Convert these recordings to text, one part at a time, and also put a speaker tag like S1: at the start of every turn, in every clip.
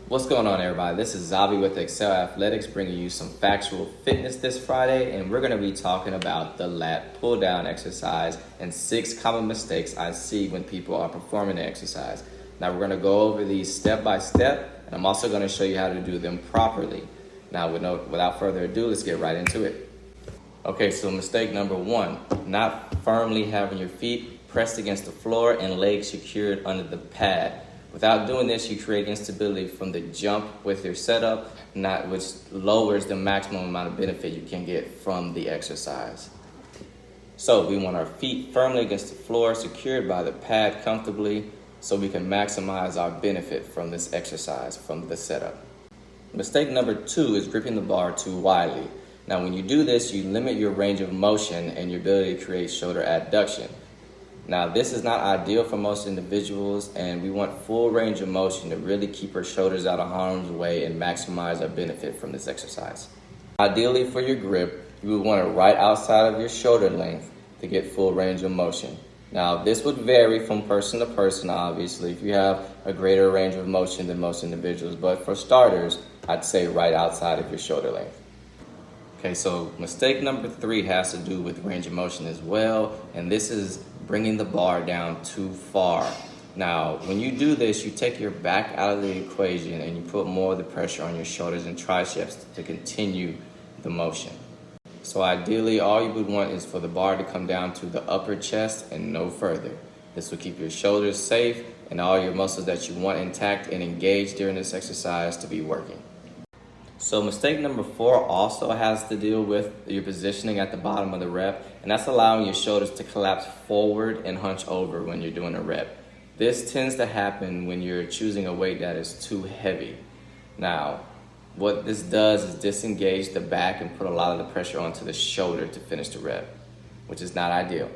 S1: What's going on, everybody? This is Zavi with Excel Athletics, bringing you some factual fitness this Friday, and we're going to be talking about the lat pull-down exercise and 6 common mistakes I see when people are performing the exercise. Now, we're going to go over these step by step, and I'm also going to show you how to do them properly. Now, without further ado, let's get right into it. Okay, so mistake number 1, not firmly having your feet pressed against the floor and legs secured under the pad. Without doing this, you create instability from the jump with your setup, which lowers the maximum amount of benefit you can get from the exercise. So we want our feet firmly against the floor, secured by the pad comfortably, so we can maximize our benefit from this exercise, from the setup. Mistake number 2 is gripping the bar too widely. Now, when you do this, you limit your range of motion and your ability to create shoulder adduction. Now, this is not ideal for most individuals, and we want full range of motion to really keep our shoulders out of harm's way and maximize our benefit from this exercise. Ideally, for your grip, you would want it right outside of your shoulder length to get full range of motion. Now, this would vary from person to person, obviously, if you have a greater range of motion than most individuals, but for starters, I'd say right outside of your shoulder length. Okay, so mistake number 3 has to do with range of motion as well, and this is bringing the bar down too far. Now, when you do this, you take your back out of the equation and you put more of the pressure on your shoulders and triceps to continue the motion. So ideally, all you would want is for the bar to come down to the upper chest and no further. This will keep your shoulders safe and all your muscles that you want intact and engaged during this exercise to be working. So mistake number 4 also has to deal with your positioning at the bottom of the rep, and that's allowing your shoulders to collapse forward and hunch over when you're doing a rep. This tends to happen when you're choosing a weight that is too heavy. Now, what this does is disengage the back and put a lot of the pressure onto the shoulder to finish the rep, which is not ideal.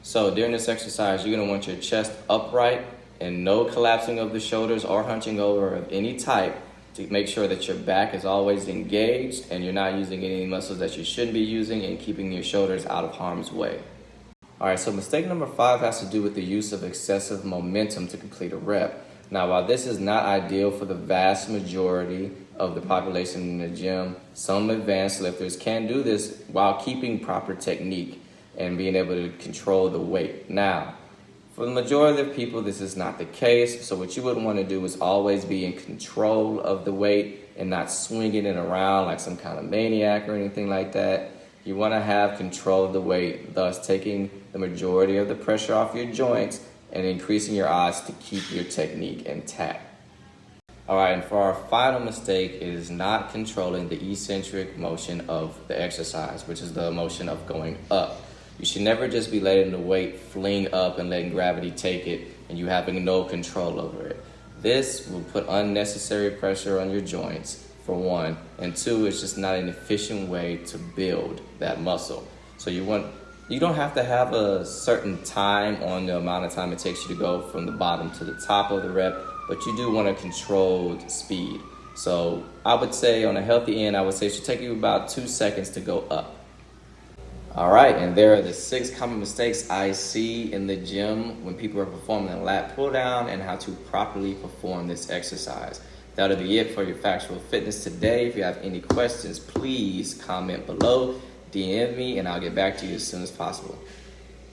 S1: So during this exercise, you're going to want your chest upright and no collapsing of the shoulders or hunching over of any type, to make sure that your back is always engaged and you're not using any muscles that you shouldn't be using and keeping your shoulders out of harm's way. All right, so mistake number 5 has to do with the use of excessive momentum to complete a rep. Now, while this is not ideal for the vast majority of the population in the gym, some advanced lifters can do this while keeping proper technique and being able to control the weight. Now, for the majority of people, this is not the case. So what you would want to do is always be in control of the weight and not swinging it around like some kind of maniac or anything like that. You want to have control of the weight, thus taking the majority of the pressure off your joints and increasing your odds to keep your technique intact. All right, and for our final mistake is not controlling the eccentric motion of the exercise, which is the motion of going up. You should never just be letting the weight fling up and letting gravity take it and you having no control over it. This will put unnecessary pressure on your joints, for 1, and 2, it's just not an efficient way to build that muscle. So you don't have to have a certain time on the amount of time it takes you to go from the bottom to the top of the rep, but you do want a controlled speed. So I would say on a healthy end, it should take you about 2 seconds to go up. All right, and there are the 6 common mistakes I see in the gym when people are performing a lat pull down and how to properly perform this exercise. That'll be it for your factual fitness today. If you have any questions, please comment below, DM me, and I'll get back to you as soon as possible.